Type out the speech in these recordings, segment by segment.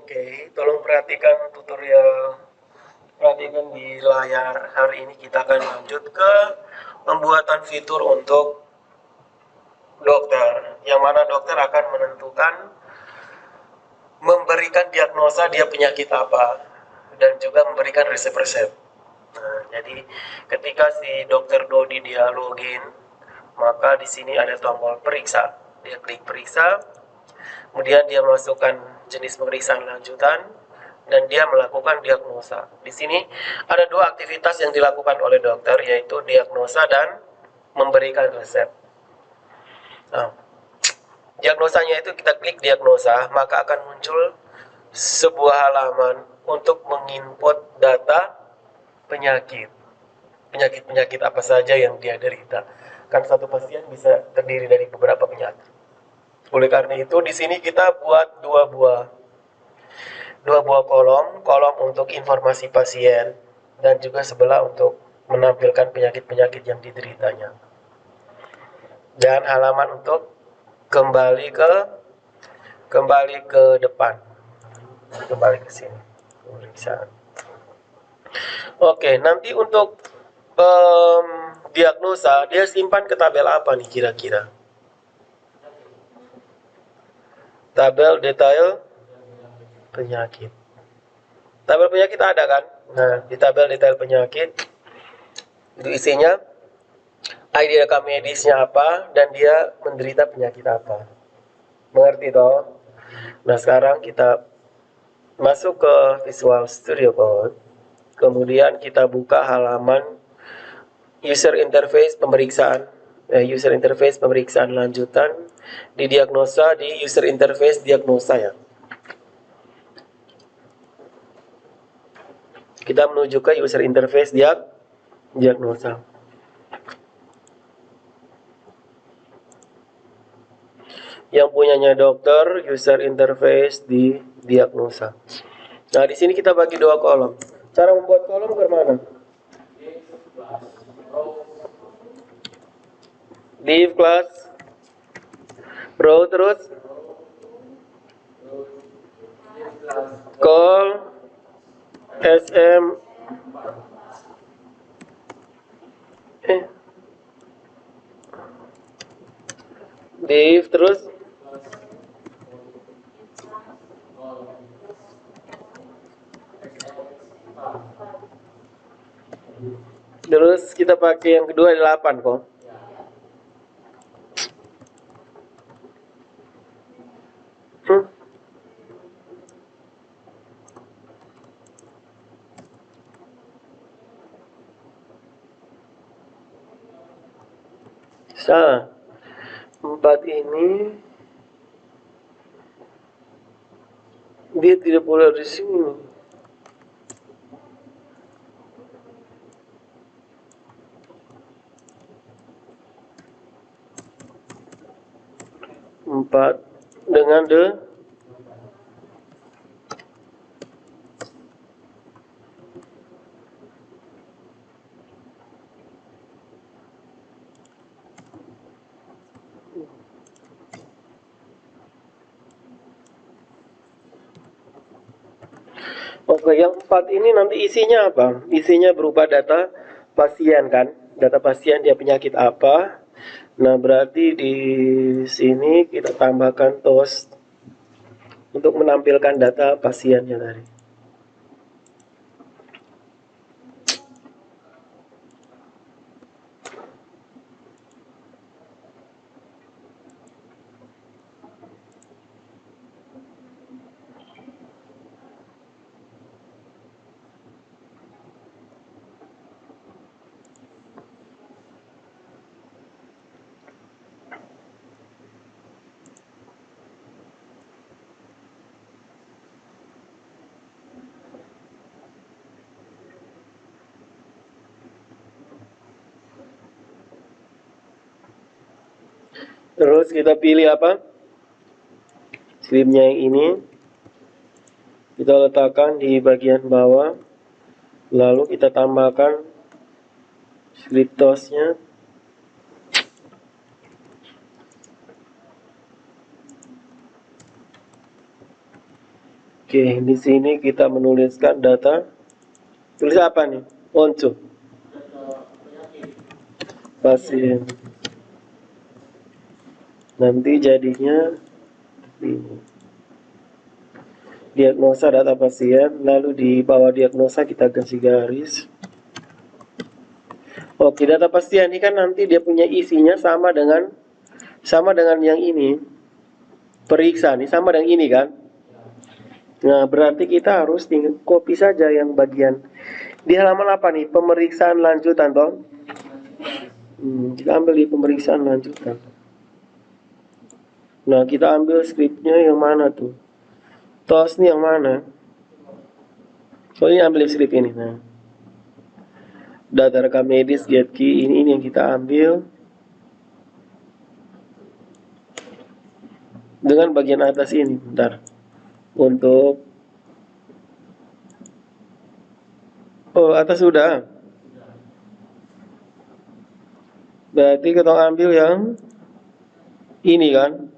Oke, tolong perhatikan tutorial. Perhatikan di layar. Hari ini kita akan lanjut ke pembuatan fitur untuk dokter, yang mana dokter akan menentukan memberikan diagnosa dia penyakit apa dan juga memberikan resep-resep. Nah, jadi ketika si dokter Dodi dia login, maka di sini ada tombol periksa. Dia klik periksa, kemudian dia masukkan jenis pemeriksaan lanjutan dan dia melakukan diagnosa. Di sini ada dua aktivitas yang dilakukan oleh dokter, yaitu diagnosa dan memberikan resep. Nah, diagnosanya itu kita klik diagnosa, maka akan muncul sebuah halaman untuk menginput data penyakit. Penyakit-penyakit apa saja yang dia derita. Kan satu pasien bisa terdiri dari beberapa penyakit. Oleh karena itu di sini kita buat dua buah kolom untuk informasi pasien dan juga sebelah untuk menampilkan penyakit-penyakit yang dideritanya. Dan halaman untuk kembali ke depan. Kembali ke sini. Pemeriksaan. Oke, nanti untuk diagnosa dia simpan ke tabel apa nih kira-kira? Tabel detail penyakit. Tabel penyakit ada kan? Nah, di tabel detail penyakit itu isinya ID rekam medisnya apa dan dia menderita penyakit apa. Mengerti toh? Nah, sekarang kita masuk ke Visual Studio Code. Kemudian kita buka halaman user interface pemeriksaan lanjutan di diagnosa di user interface diagnosa ya. Kita menuju ke user interface diagnosa. Yang punyanya dokter, user interface di diagnosa. Nah, di sini kita bagi dua kolom. Cara membuat kolom ke mana? Div class row terus call sm div terus kita pakai yang kedua 8 kok. Salah. 4 ini dia tidak boleh di sini. Empat dengan Oke, yang 4 ini nanti isinya apa? Isinya berupa data pasien kan? Data pasien dia penyakit apa? Nah, berarti di sini kita tambahkan TOS untuk menampilkan data pasiennya tadi. Terus kita pilih apa? Slipnya yang ini. Kita letakkan di bagian bawah. Lalu kita tambahkan slip TOS-nya. Oke, di sini kita menuliskan data. Tulis apa nih? Onco. Pasien. Nanti jadinya ini. Diagnosa data pasien, lalu di bawah diagnosa kita kasih garis. Oke, data pasien ini kan nanti dia punya isinya sama dengan yang ini. Periksa nih sama dengan ini kan. Nah, berarti kita harus tinggal copy saja yang bagian di halaman apa nih? Pemeriksaan lanjutan toh. Kita ambil di pemeriksaan lanjutan. Nah, kita ambil skripnya yang mana tuh? TOS nih yang mana? Oh, ini ambil skrip ini. Nah, data rekam medis, get key, ini yang kita ambil. Dengan bagian atas ini, bentar. Untuk atas sudah. Berarti kita ambil yang ini kan.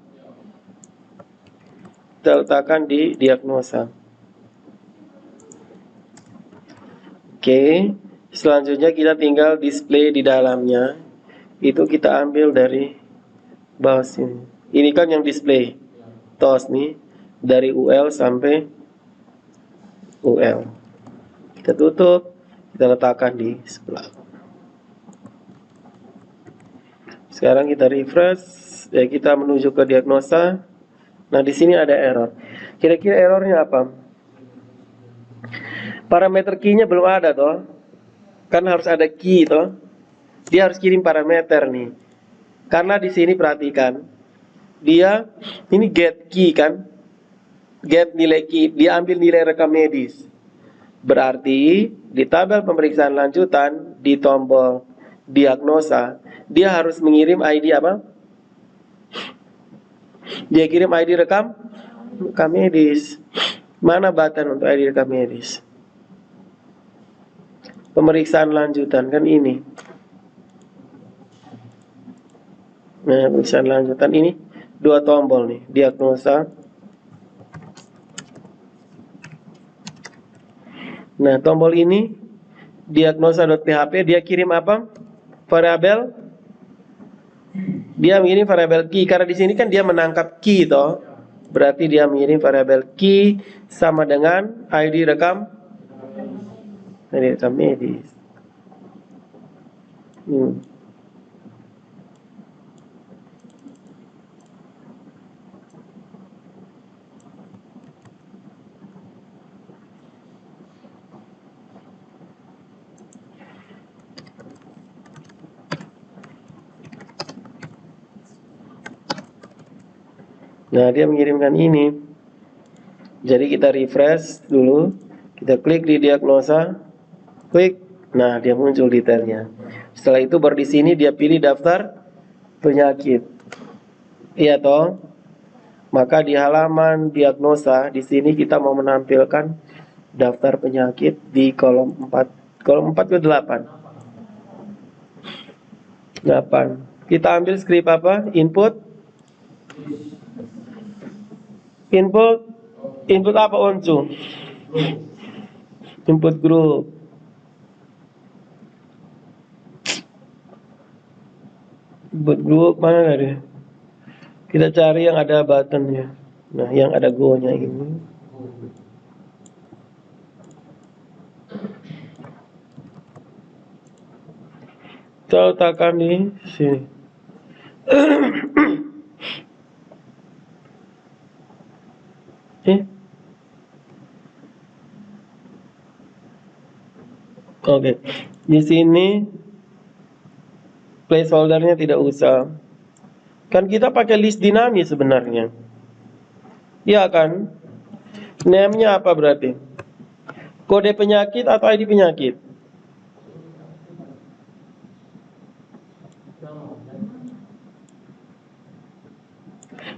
Kita letakkan di diagnosa. Oke, selanjutnya kita tinggal display di dalamnya. Itu kita ambil dari bawah sini. Ini kan yang display TOS nih, dari UL sampai UL. Kita tutup, kita letakkan di sebelah. Sekarang kita refresh, ya kita menuju ke diagnosa. Nah, di sini ada error. Kira-kira errornya apa? Parameter key-nya belum ada toh. Kan harus ada key toh. Dia harus kirim parameter nih. Karena di sini perhatikan, dia ini get key kan. Get nilai key, dia ambil nilai rekam medis. Berarti di tabel pemeriksaan lanjutan di tombol diagnosa, dia harus mengirim ID apa? Dia kirim ID rekam medis. Mana button untuk ID rekam medis? Pemeriksaan lanjutan kan ini. Nah, pemeriksaan lanjutan ini dua tombol nih, diagnosa. Nah, tombol ini diagnosa.php, dia kirim apa? Variabel. Dia mengirim variabel key karena di sini kan dia menangkap key toh. Berarti dia mengirim variabel key sama dengan ID rekam medis. Nah, dia mengirimkan ini. Jadi kita refresh dulu. Kita klik di diagnosa. Klik. Nah, dia muncul detailnya. Setelah itu baru di sini dia pilih daftar penyakit. Iya toh? Maka di halaman diagnosa di sini kita mau menampilkan daftar penyakit di kolom 4. Kolom 4 ke 8. 8. Kita ambil skrip apa? Input apa Oncu? Input group. Input group mana tadi? Kita cari yang ada buttonnya. Nah, yang ada go-nya ini. Kita letakkan di sini. Oke, di sini placeholdernya tidak usah. Kan kita pakai list dinamis sebenarnya. Iya kan? Name-nya apa berarti? Kode penyakit atau ID penyakit?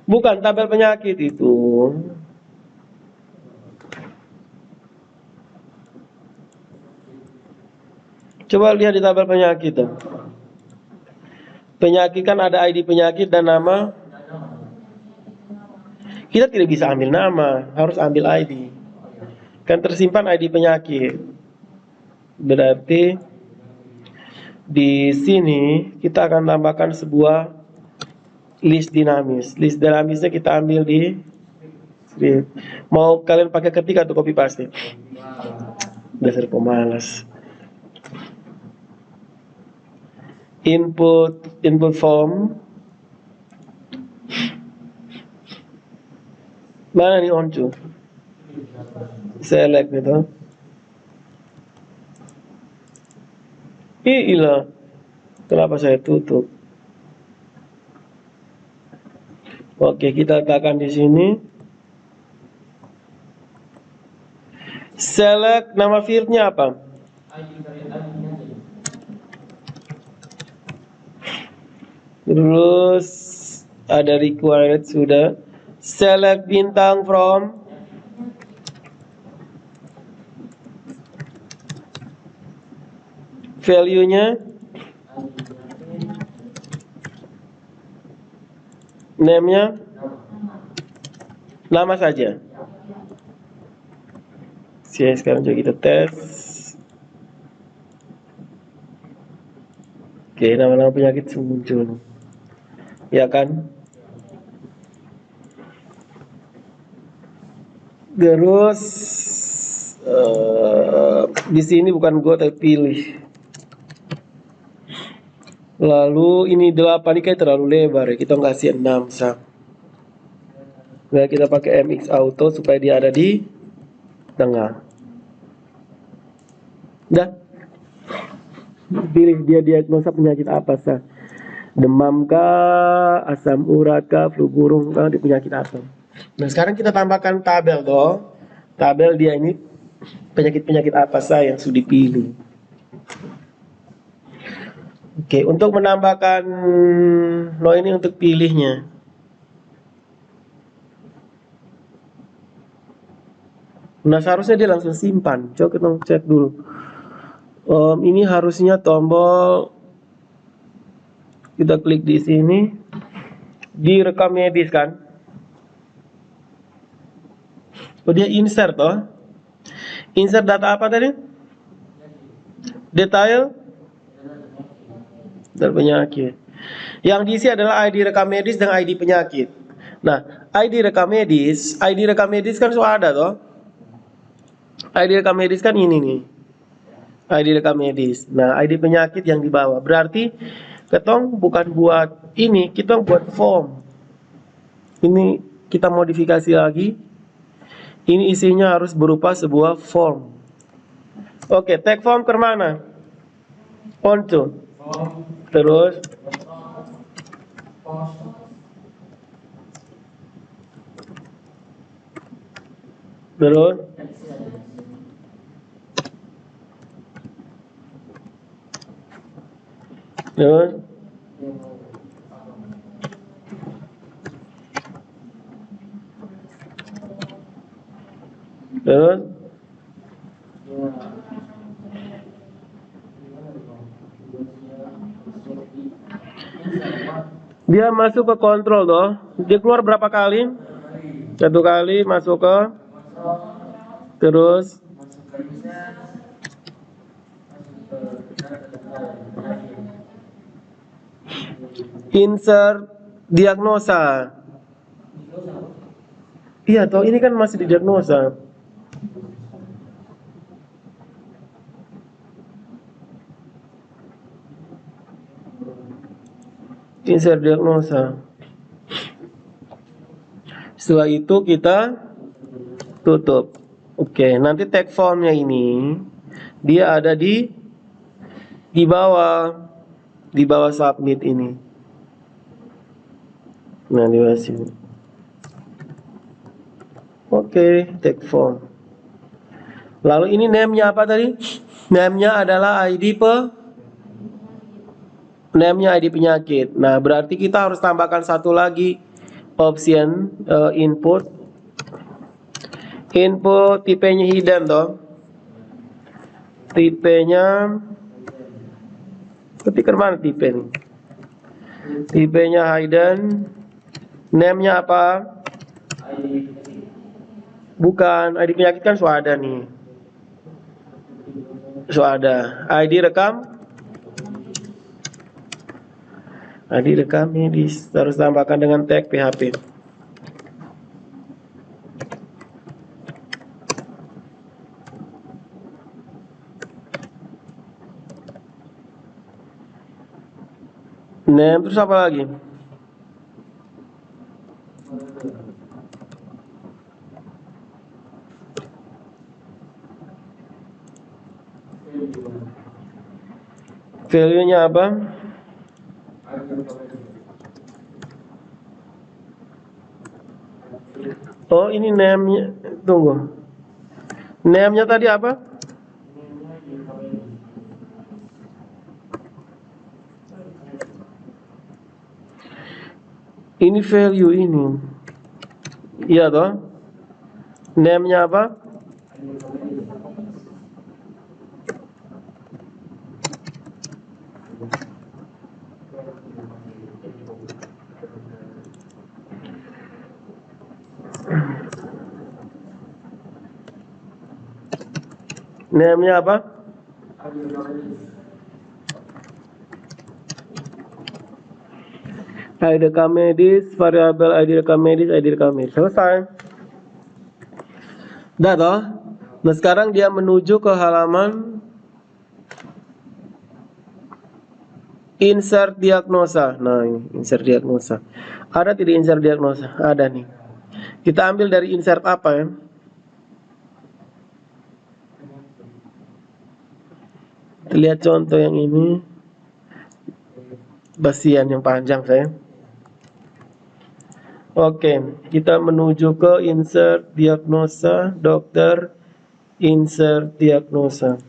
Bukan tabel penyakit itu. Coba lihat di tabel penyakit tuh. Penyakit kan ada ID penyakit dan nama. Kita tidak bisa ambil nama, harus ambil ID. Kan tersimpan ID penyakit. Berarti di sini kita akan tambahkan sebuah list dinamis. List dinamisnya kita ambil di script. Mau kalian pakai ketik atau copy paste? Dasar pemalas. Input form. Mana nih Oncu? Select gitu. Iya, kenapa saya tutup? Oke, kita letakkan di sini. Select nama fieldnya apa? Terus ada required sudah. Select bintang from. Value-nya. Name-nya. Nama saja. Oke, sekarang coba kita tes. Oke, nama-nama penyakit muncul. Ya kan? Terus di sini bukan gua tapi pilih. Lalu ini 8 ini kayak terlalu lebar ya. Kita kasih 6 sam. Nah, kita pakai MX Auto supaya dia ada di tengah. Dah. Pilih dia diagnosa penyakit apa sah? Demam kah, asam urat kah, flu burung kah, di penyakit apa? Nah, sekarang kita tambahkan tabel toh. Tabel dia ini penyakit-penyakit apa sah yang sudah dipilih. Oke, untuk menambahkan ini untuk pilihnya. Nah, seharusnya dia langsung simpan. Coba kita cek dulu. Ini harusnya tombol, kita klik di sini, direkam medis kan? Oh, dia insert toh. Insert data apa tadi? Detail dan penyakit. Yang diisi adalah ID rekam medis dan ID penyakit. Nah, ID rekam medis kan sudah ada toh. ID rekam medis kan ini nih. ID rekam medis. Nah, ID penyakit yang dibawa. Berarti ketong bukan buat ini, kita buat form. Ini kita modifikasi lagi. Ini isinya harus berupa sebuah form. Oke, tag form ke mana? Onto. Terus terus dia masuk ke kontrol toh. Dia keluar berapa kali? 1 kali masuk ke, terus insert diagnosa. Iya toh, ini kan masih di diagnosa. Insert diagnosa. Setelah itu kita tutup. Oke, nanti tag formnya ini dia ada di bawah submit ini. Nah, di bawah sini. Oke, tag form. Lalu ini name-nya apa tadi? Name-nya adalah name-nya ID penyakit. Nah, berarti kita harus tambahkan satu lagi option input tipenya hidden toh. Tipenya ketik mana tipe nih? Tipenya hidden. Name-nya apa? Bukan, ID penyakit kan sudah ada nih. Sudah ada. ID rekam. ID rekam medis. Harus tambahkan dengan tag PHP. Name terus apa lagi? Value-nya apa? Oh, ini name-nya. Tunggu. Name-nya tadi apa? Ini value ini. Iya toh? Name-nya apa? Name-nya apa? ID rekam medis, variabel ID rekam medis, ID rekam medis. Selesai. Udah toh? Nah sekarang dia menuju ke halaman insert diagnosa. Nah ini insert diagnosa. Ada tidak insert diagnosa? Ada nih. Kita ambil dari insert apa ya? Kita lihat contoh yang ini. Basian yang panjang saya. Oke, kita menuju ke insert diagnosa, dokter insert diagnosa.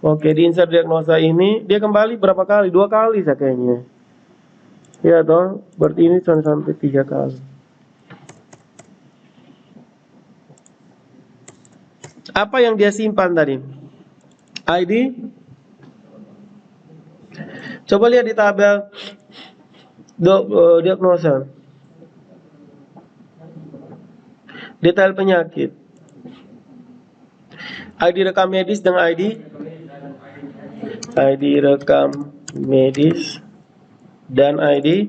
Oke, di insert diagnosa ini dia kembali berapa kali? 2 kali saya kayaknya. Ya toh, berarti ini sampai 3 kali. Apa yang dia simpan tadi? ID? Coba lihat di tabel diagnosa. Detail penyakit. ID rekam medis dengan ID rekam medis dan ID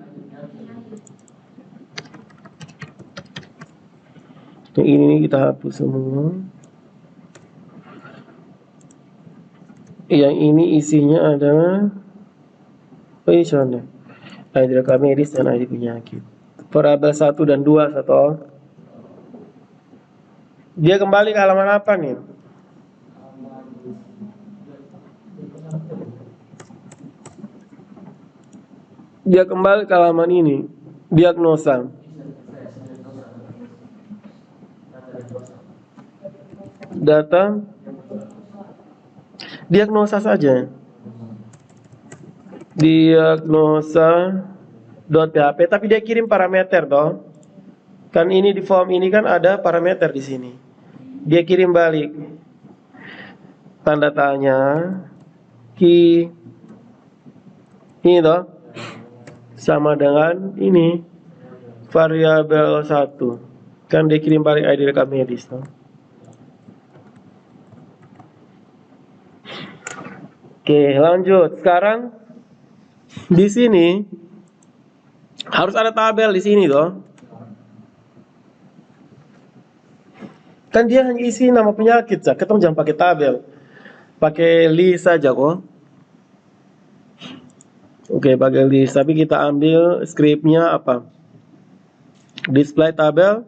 ini kita hapus semua. Yang ini isinya adalah ini ID rekam medis dan ID penyakit. Variabel 1 dan 2 satu. Dia kembali ke halaman apa nih? Dia kembali ke halaman ini, diagnosa. Data diagnosa saja. Diagnosa.php, tapi dia kirim parameter toh. Kan ini di form ini kan ada parameter di sini. Dia kirim balik tanda tanya key ini toh sama dengan ini variabel 1. Kan dia kirim balik ID rekam medis toh. Oke, lanjut. Sekarang di sini harus ada tabel di sini toh. Kan dia hanya isi nama penyakit saja, kita jangan pakai tabel. Pakai list saja kok. Oke, pakai list, tapi kita ambil scriptnya apa? Display tabel.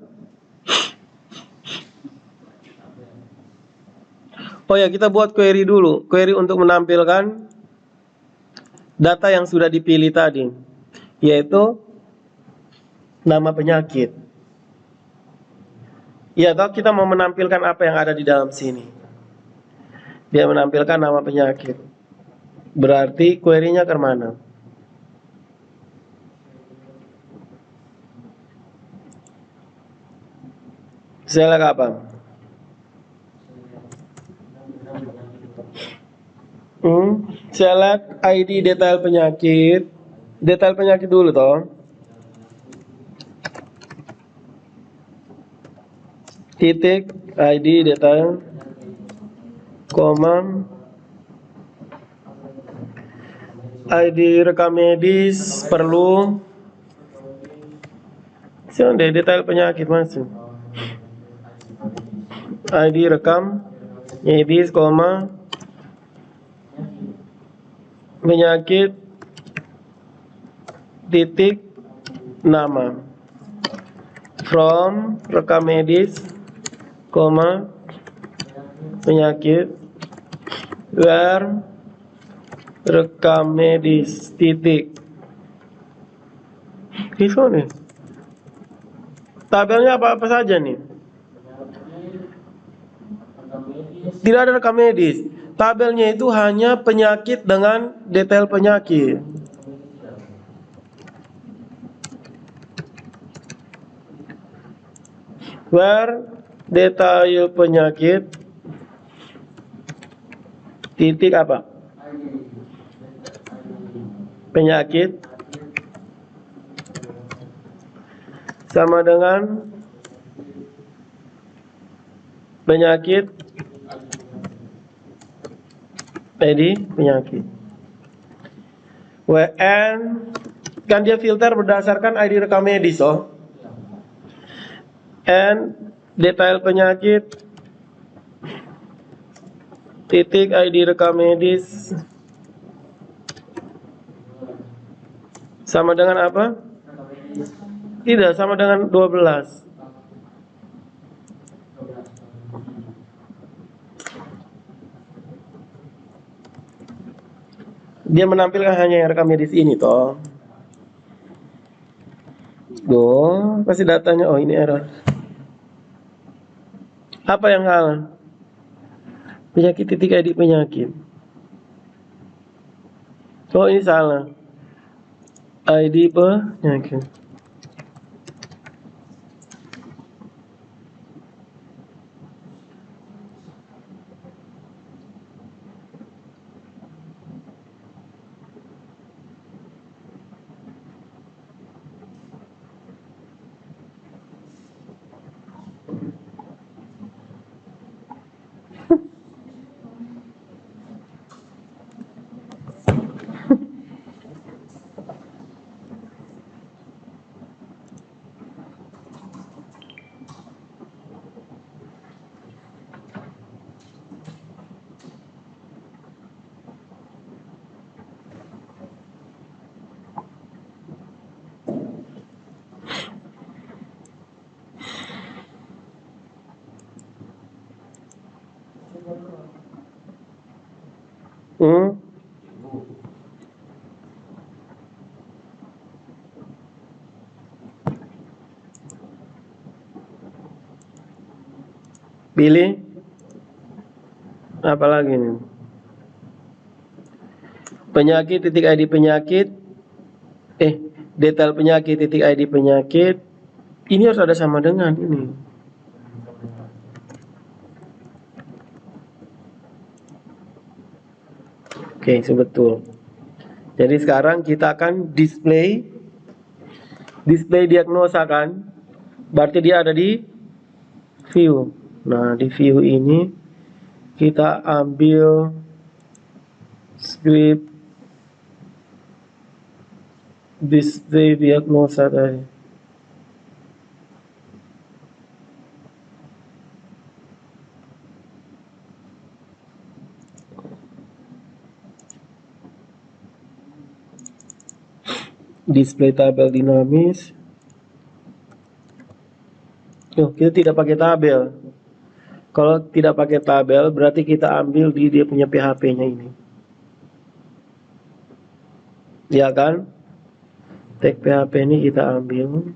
Oh ya, kita buat query dulu. Query untuk menampilkan data yang sudah dipilih tadi, yaitu nama penyakit. Ya, toh kita mau menampilkan apa yang ada di dalam sini. Dia menampilkan nama penyakit. Berarti query-nya ke mana? Select apa? Select ID detail penyakit. Detail penyakit dulu toh. titik ID detail, koma ID rekam medis perlu. Deh, detail penyakit masuk. ID rekam medis, koma penyakit, titik nama, from rekam medis, koma penyakit, where rekam medis, titik. Itu nih. Tabelnya apa saja nih? Tidak ada rekam medis. Tabelnya itu hanya penyakit dengan detail penyakit. Where detail penyakit, titik apa? Penyakit sama dengan penyakit ID penyakit. WN kan dia filter berdasarkan ID rekam medis, oh. N detail penyakit, titik ID rekam medis sama dengan apa? Tidak, sama dengan 12. Dia menampilkan hanya yang rekam medis ini toh. Pasti datanya, oh ini error. Apa yang salah? Penyakit titik ID penyakit. Oh ini salah. ID penyakit. Pilih apa lagi nih? Penyakit titik ID penyakit, detail penyakit titik ID penyakit. Ini harus ada sama dengan ini. Oke, sebetul. Jadi sekarang kita akan display diagnosa kan, berarti dia ada di view. Nah di view ini kita ambil script display diagnosa tadi. Display tabel dinamis. Kita tidak pakai tabel. Kalau tidak pakai tabel, berarti kita ambil di dia punya PHP-nya ini. Ya kan? Tag PHP ini kita ambil.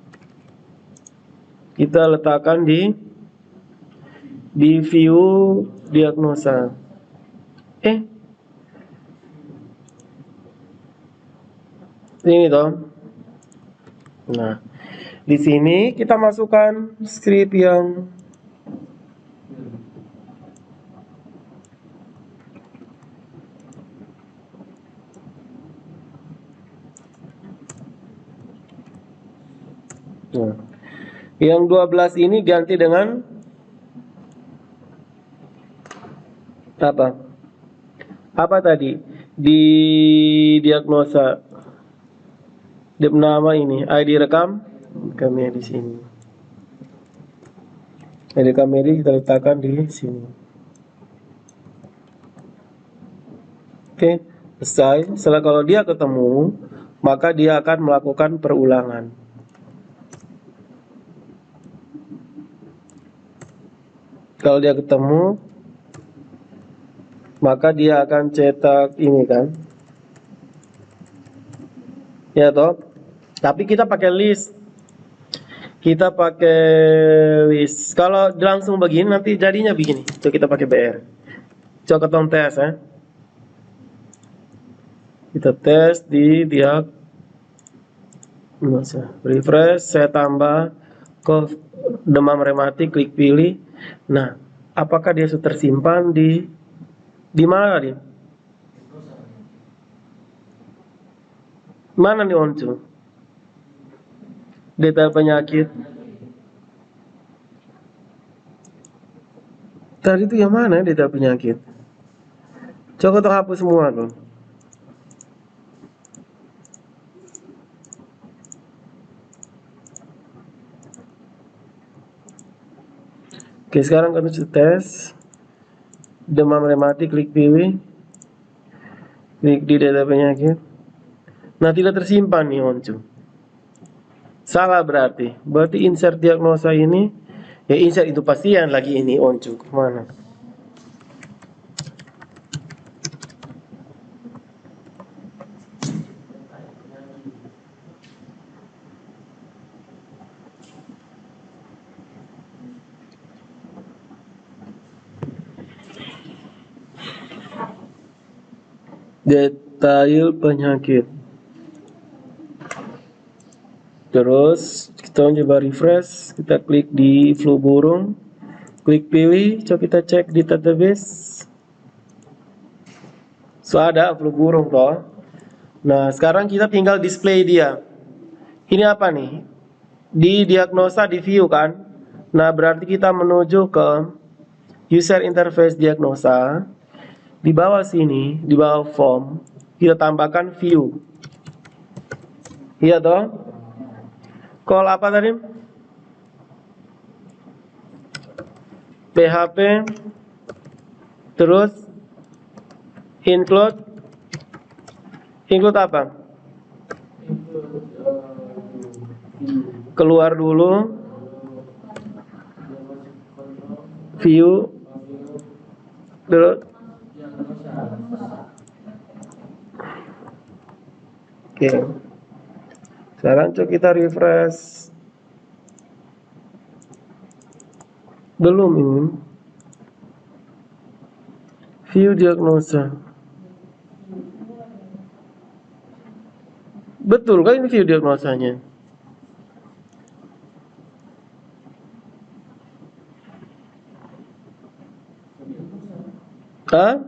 Kita letakkan di view diagnosa. Ini toh. Nah, di sini kita masukkan script yang yang 12 ini ganti dengan Apa? Apa tadi? Di diagnosa nama ini, ID rekam kami di sini. ID rekam ini kita letakkan di sini. Oke, selesai. Setelah kalau dia ketemu, maka dia akan melakukan perulangan. Kalau dia ketemu, maka dia akan cetak ini kan. Ya toh. Tapi kita pakai list. Kita pakai list. Kalau langsung begini nanti jadinya begini. Coba kita pakai BR. Coba kita tes ya. Kita tes di dia. Refresh, saya tambah ke demam rematik, klik pilih. Nah, apakah dia sudah tersimpan di mana dia? Mana nih Oncu? Detail penyakit. Tadi itu yang mana detail penyakit? Coba kita hapus semua tuh. Oke, sekarang kita tes demam rematik, klik pilih, klik di data penyakit. Nah, tidak tersimpan nih Oncu. Salah berarti insert diagnosa ini, ya insert itu pasien lagi ini Oncu kemana? Detail penyakit. Terus kita coba refresh, kita klik di flu burung, klik pilih, coba kita cek di database. So ada flu burung toh. Nah, sekarang kita tinggal display dia. Ini apa nih? Di diagnosa di view kan. Nah, berarti kita menuju ke user interface diagnosa. Di bawah sini, di bawah form, kita tambahkan view. Iya toh? Call apa tadi? PHP terus include apa? Keluar dulu view terus oke. Sekarang coba kita refresh. Belum ini. View diagnosa. Betul kan ini view diagnosanya? Hah?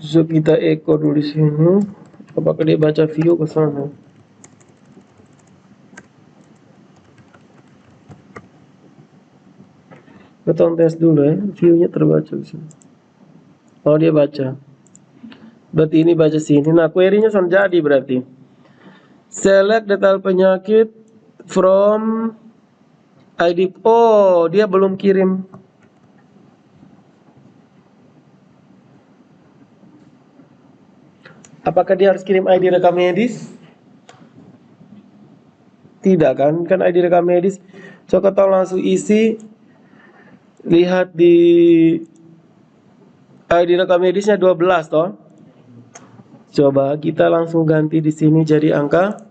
So kita echo dulu di sini. Apakah dia baca view ke sana? Kita tes dulu ya, view-nya terbaca di sini. Oh, dia baca. Berarti ini baca sini. Nah, query-nya sudah jadi berarti. Select detail penyakit from ID. Oh, dia belum kirim. Apakah dia harus kirim ID rekam medis? Tidak kan? Kan ID rekam medis. Coba kita langsung isi. Lihat di ID rekam medisnya 12 toh. Coba kita langsung ganti di sini jadi angka.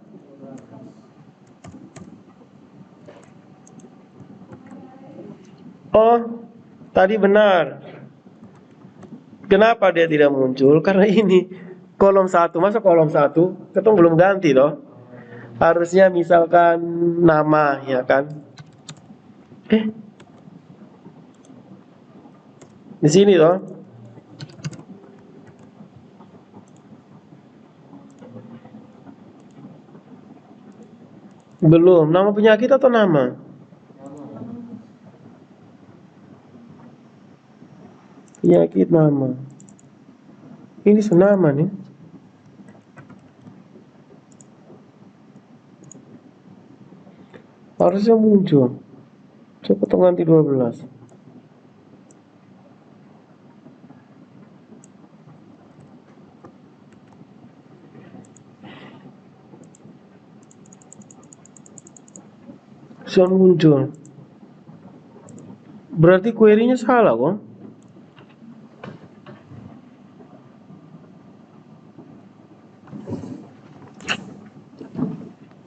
Oh, tadi benar. Kenapa dia tidak muncul? Karena ini kolom 1. Masa kolom 1? Ketemu belum ganti toh. Harusnya misalkan nama ya kan. Di sini toh. Belum, nama penyakit atau nama? Penyakit nama. Ini senama nih. Harusnya muncul. Coba potong ganti 12. Sudah muncul. Berarti query-nya salah kok.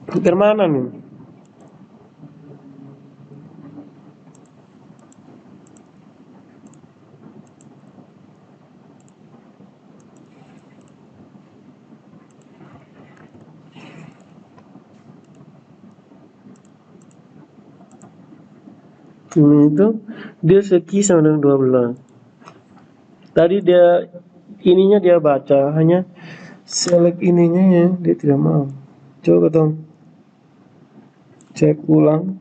Filter mana nih? Ini itu dia seki sama dengan 12. Tadi dia ininya dia baca, hanya select ininya ya dia tidak mau. Coba dong cek ulang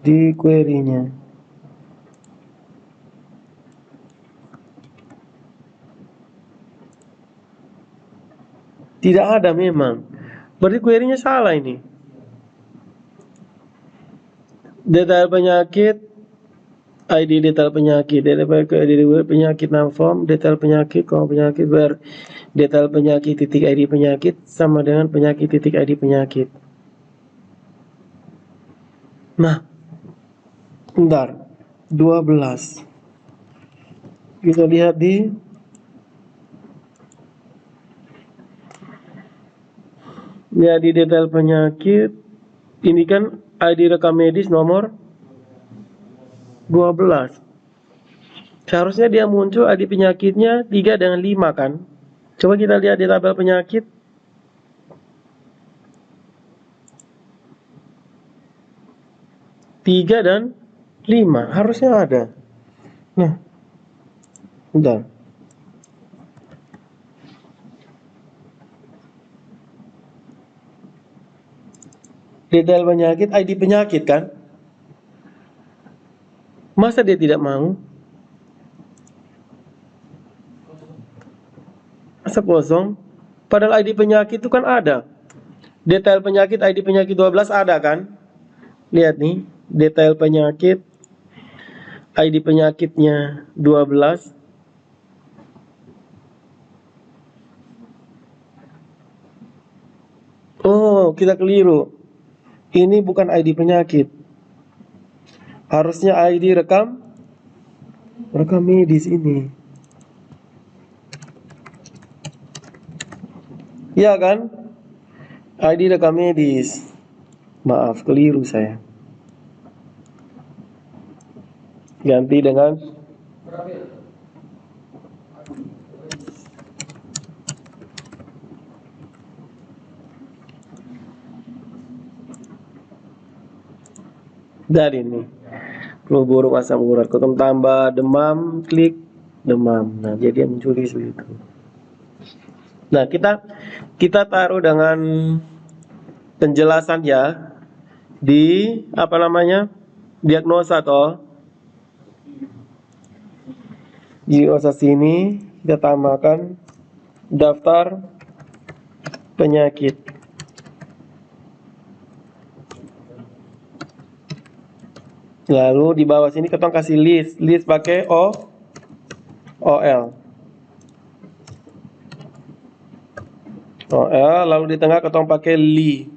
di query-nya. Tidak ada memang. Berarti query-nya salah ini. Detail penyakit, ID detail penyakit, detail penyakit nama form, detail penyakit, penyakit detail penyakit titik ID penyakit sama dengan penyakit titik ID penyakit. Nah, bentar, 12. Kita lihat di detail penyakit. Ini kan ID rekam medis nomor 12. Seharusnya dia muncul ID penyakitnya 3 dengan 5 kan. Coba kita lihat di tabel penyakit. 3 dan 5 harusnya ada. Nah, bentar. Detail penyakit, ID penyakit kan. Masa dia tidak mau? Masa kosong? Padahal ID penyakit itu kan ada. Detail penyakit, ID penyakit 12 ada kan. Lihat nih, detail penyakit, ID penyakitnya 12. Oh, kita keliru. Ini bukan ID penyakit. Harusnya ID rekam medis ini. Iya kan? ID rekam medis. Maaf, keliru saya. Ganti dengan dari ini. Flu burung asam urat, ketum tambah demam, klik demam. Nah, jadi yang muncul seperti itu. Nah, kita taruh dengan penjelasan ya di apa namanya? Diagnosa toh. Di diagnosa sini kita tambahkan daftar penyakit. Lalu di bawah sini kita kasih list pakai OL. Lalu di tengah kita pakai li.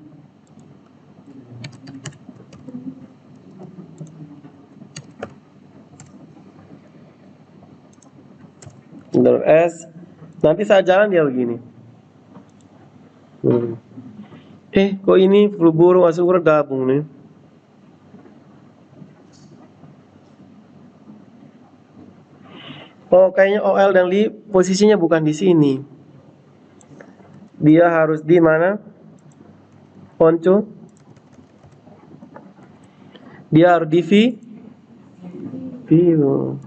S. Nanti saat jalan dia begini. Kok ini flu burung asam urat gabung nih? Oh, kayaknya OL dan li posisinya bukan di sini. Dia harus di mana? Ponco. Dia harus di view.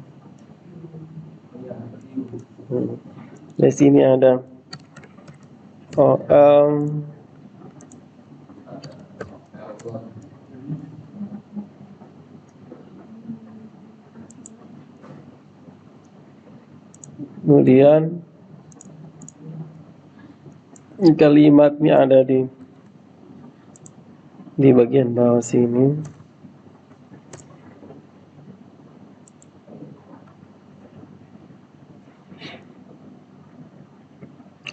Di sini ada Kemudian kalimatnya ada di bagian bawah sini.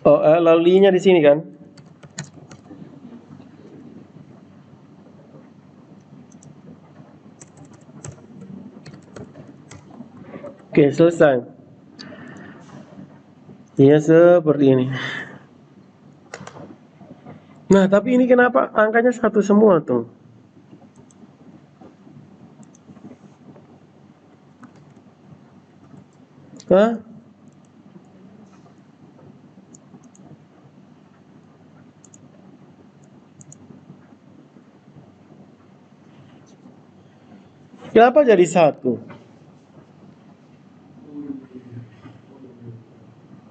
Oh, lalu nya di sini kan? Oke, selesai. Iya, seperti ini. Nah, tapi ini kenapa angkanya satu semua tuh? Hah? Kenapa jadi satu?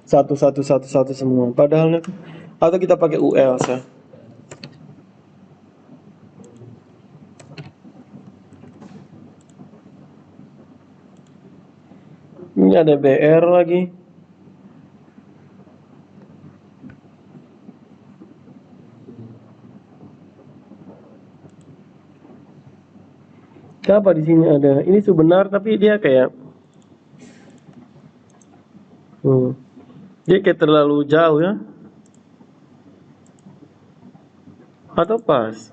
Satu semua. Padahal atau kita pakai UL sah. Ini ada BR lagi. Kenapa di sini ada? Ini sebenar tapi dia kayak dia kayak terlalu jauh ya. Atau pas?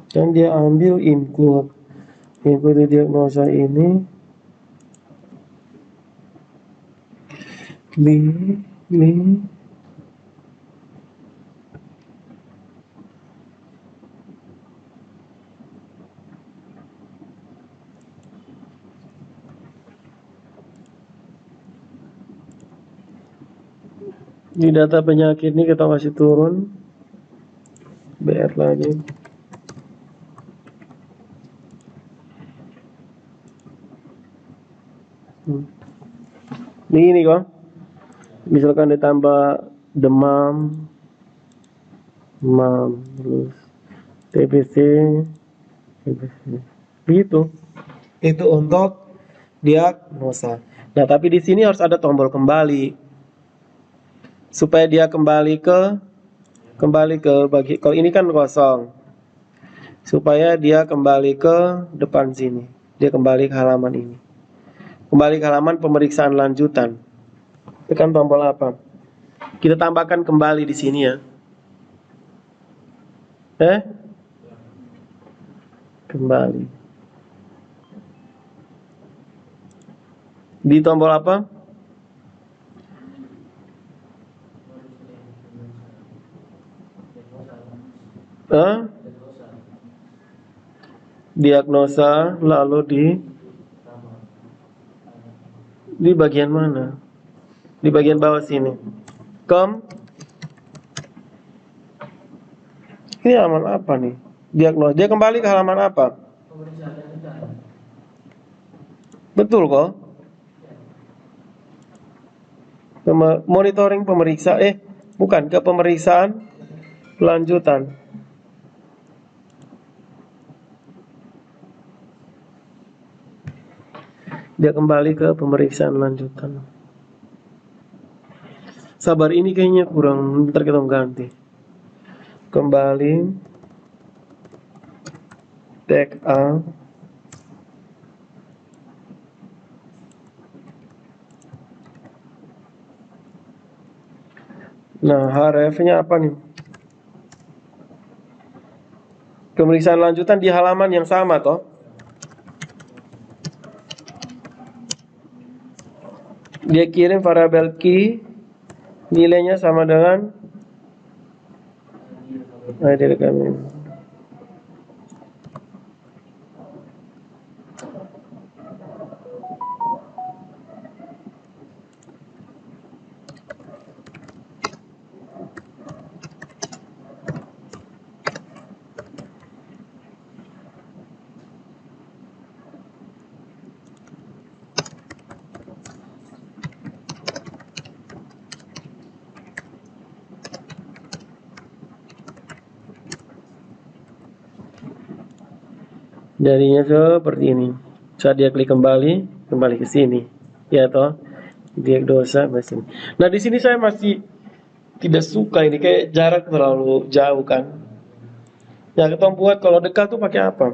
Dan dia ambil include diagnosa ini li di data penyakit ini kita kasih turun BR lagi. Ini kok. Misalkan ditambah demam, terus TBC, begitu. Itu untuk diagnosa. Nah, tapi di sini harus ada tombol kembali supaya dia kembali ke kalau ini kan kosong. Supaya dia kembali ke depan sini. Dia kembali ke halaman ini. Kembali ke halaman pemeriksaan lanjutan. Tekan tombol apa? Kita tambahkan kembali di sini ya. Kembali. Di tombol apa? Diagnosa, lalu di bagian mana? Di bagian bawah sini. Ini halaman apa nih? Diagnosa. Dia kembali ke halaman apa? Betul kok? Monitoring pemeriksa. Bukan, ke pemeriksaan lanjutan. Dia kembali ke pemeriksaan lanjutan. Sabar, ini kayaknya kurang. Ntar kita ganti. Kembali. Tag A. Nah, href-nya apa nih? Pemeriksaan lanjutan di halaman yang sama toh. Dia kirim variabel key, nilainya sama dengan ID kami. Jadinya seperti ini. Saat dia klik kembali ke sini, ya toh, diagnosa masih. Nah di sini saya masih tidak suka ini, kayak jarak terlalu jauh kan. Yang kita buat kalau dekat tuh pakai apa?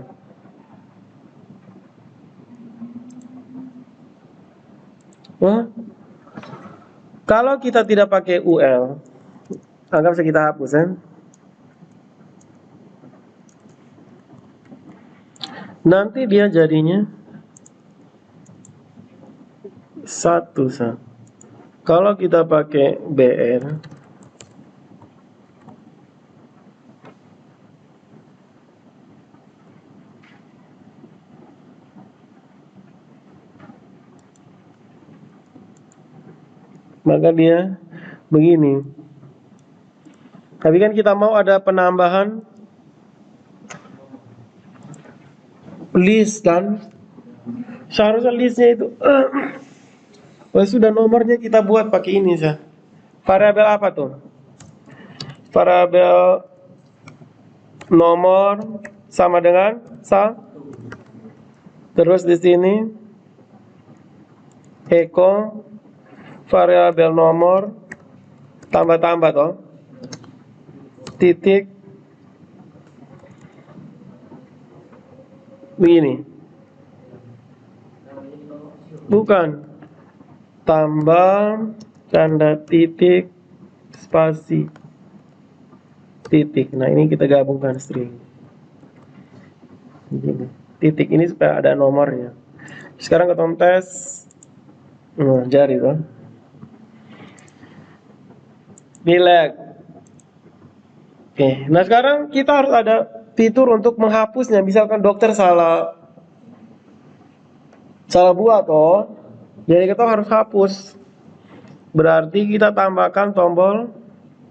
Wah, kalau kita tidak pakai UL, anggap saja kita hapus ya. Nanti dia jadinya satu. Kalau kita pakai BR, maka dia begini. Tapi kan kita mau ada penambahan list kan. Seharusnya listnya itu sudah nomornya kita buat pakai ini sah. Variabel apa tuh? Variabel nomor sama dengan terus di sini echo variabel nomor tambah toh titik begini, bukan tambah tanda titik spasi titik. Nah ini kita gabungkan string begini. Titik ini supaya ada nomornya. Sekarang kita tes jari tuh delete. Oke, nah sekarang kita harus ada fitur untuk menghapusnya. Misalkan dokter salah buat toh, jadi kita harus hapus. Berarti kita tambahkan tombol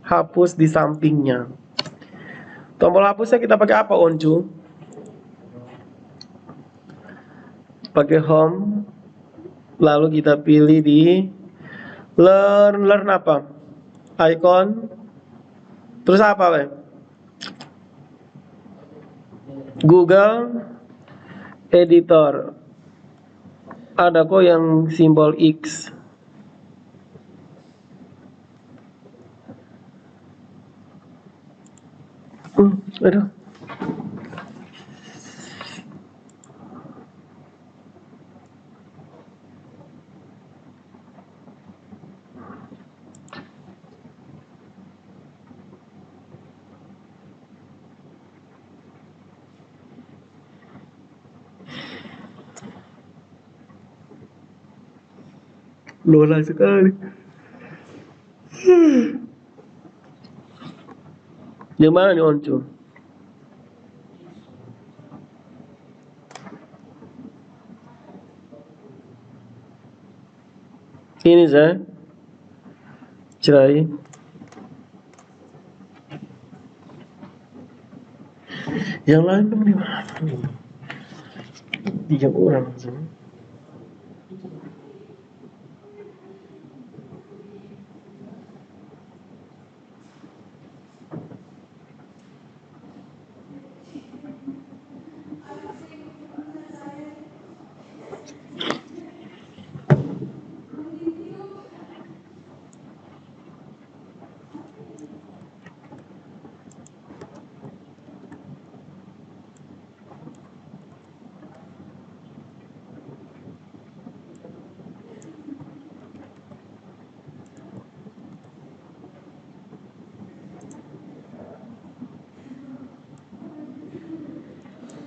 hapus di sampingnya. Tombol hapusnya kita pakai apa, Oncu? Pakai home, lalu kita pilih di learn apa? Icon, terus apa, Bang? Google Editor. Ada kok yang simbol X. Aduh. Lola sekali. Yang mana nih, Oncu? Ini saya cerai. Yang lain tuh di mana? 3 orang.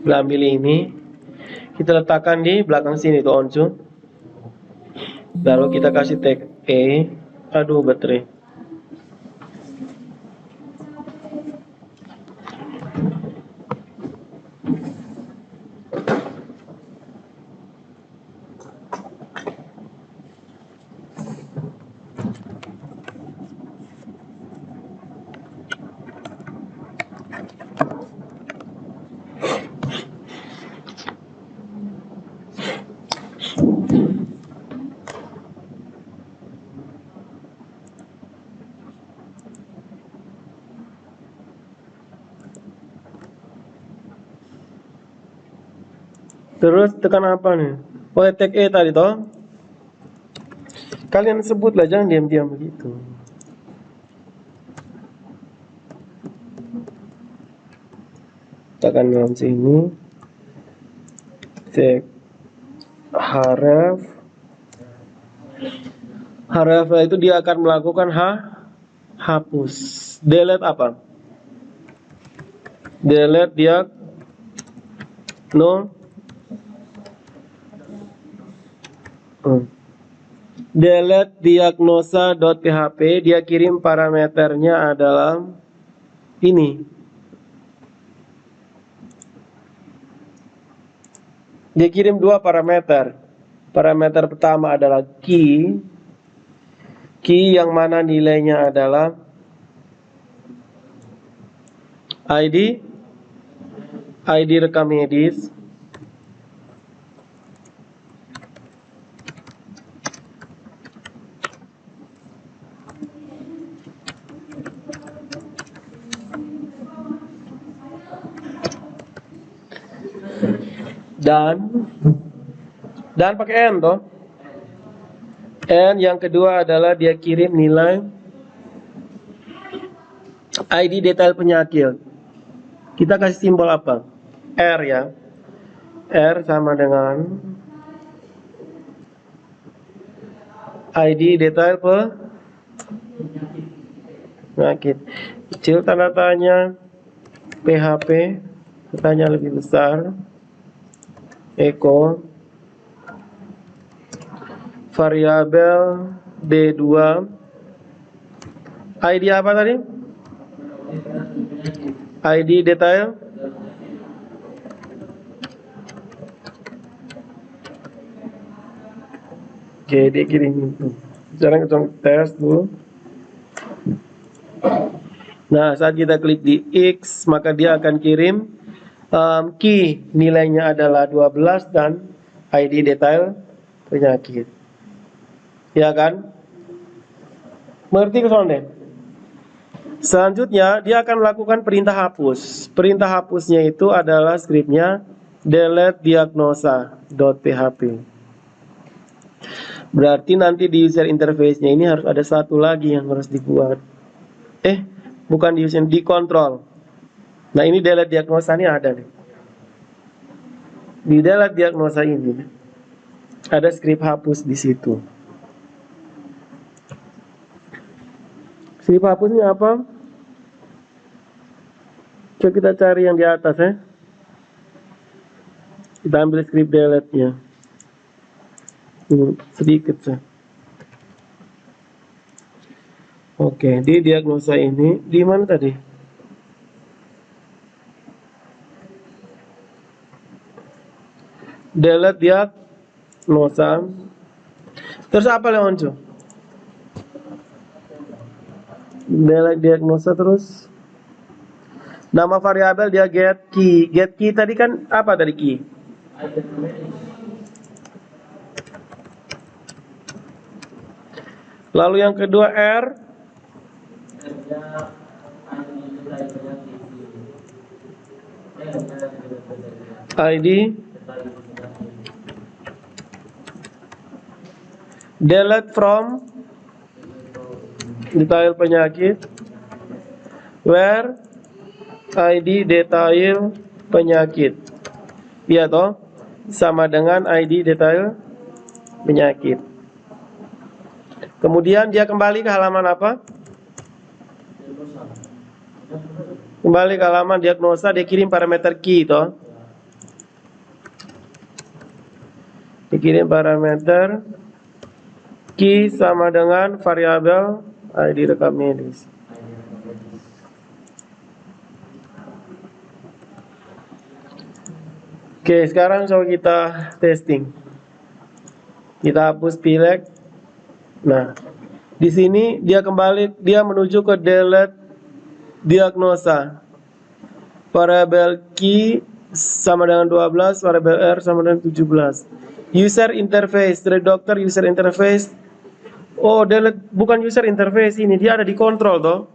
Kita ambil ini, kita letakkan di belakang sini tuh, Oncu. Lalu kita kasih tag E. Aduh, baterai. Terus tekan apa nih? Oh, tag E tadi toh. Kalian sebutlah, jangan diam-diam begitu. Tekan dalam sini. Cek href. Href itu dia akan melakukan hapus. Delete apa? Delete dia no. Delete diagnosa.php, dia kirim parameternya adalah ini. Dia kirim dua parameter. Parameter pertama adalah key yang mana nilainya adalah ID rekam medis. Dan pakai N toh. N yang kedua adalah dia kirim nilai ID detail penyakit. Kita kasih simbol apa? R ya. R sama dengan ID detail penyakit. Kecil tanda tanya, PHP, tanya lebih besar, Eko, variabel D2, ID apa tadi? ID detail. Oke, dia kirim itu. Sekarang kita tes dulu. Nah, saat kita klik di X, maka dia akan kirim key nilainya adalah 12 dan ID detail penyakit. Ya kan? Mengerti ke soalnya? Selanjutnya, dia akan melakukan perintah hapus. Perintah hapusnya itu adalah skripnya delete diagnosa.php. Berarti nanti di user interface-nya ini harus ada satu lagi yang harus dibuat. Bukan di user, di kontrol. Nah, ini delete diagnosa ini ada nih. Di delete diagnosa ini ada skrip hapus di situ. Skrip hapusnya apa? Coba kita cari yang di atas ya. Kita ambil skrip delete-nya. Sedikit saja. Oke, di diagnosa ini di mana tadi? Delete diagnosa. Terus apa Leonco? Delete diagnosa terus. Nama variabel dia get key. Get key tadi kan apa tadi key? Lalu yang kedua R. ID. Delete from detail penyakit. Where ID detail penyakit. Iya toh? Sama dengan ID detail penyakit. Kemudian dia kembali ke halaman apa? Kembali ke halaman diagnosa, dia kirim parameter key toh. Dikirim parameter key sama dengan variabel ID rekam medis. Oke, sekarang coba kita testing. Kita hapus pilek. Nah, di sini dia kembali, dia menuju ke delete diagnosa. Variabel key sama dengan 12, variabel R sama dengan 17. User interface, dari dokter user interface. Oh, delete bukan user interface ini, dia ada di kontrol toh.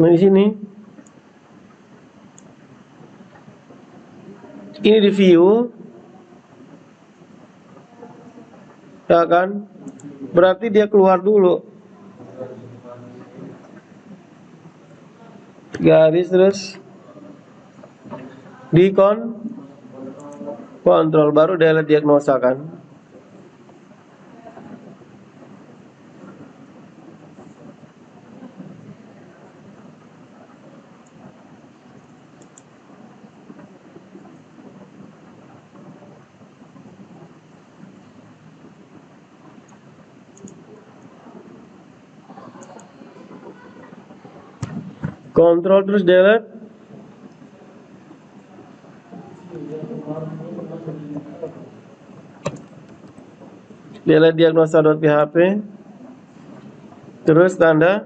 Nah, di sini ini di view, ya kan? Berarti dia keluar dulu. Garis terus di kontrol, baru delete diagnosa kan. Kontrol terus delete. Delete diagnosa.php. Terus tanda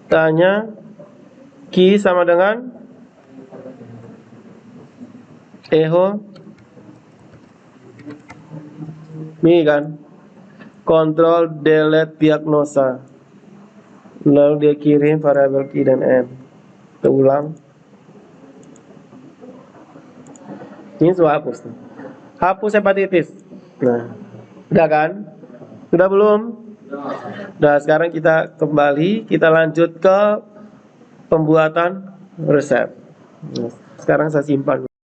tanya key sama dengan echo. Ini kan. Kontrol delete diagnosa. Lalu dia kirim variabel key dan n. Kita ulang. Ini sudah hapus nih. Hapus hepatitis. Nah, udah kan? Sudah belum? Nah, sekarang kita kembali, kita lanjut ke pembuatan resep. Nah, sekarang saya simpan.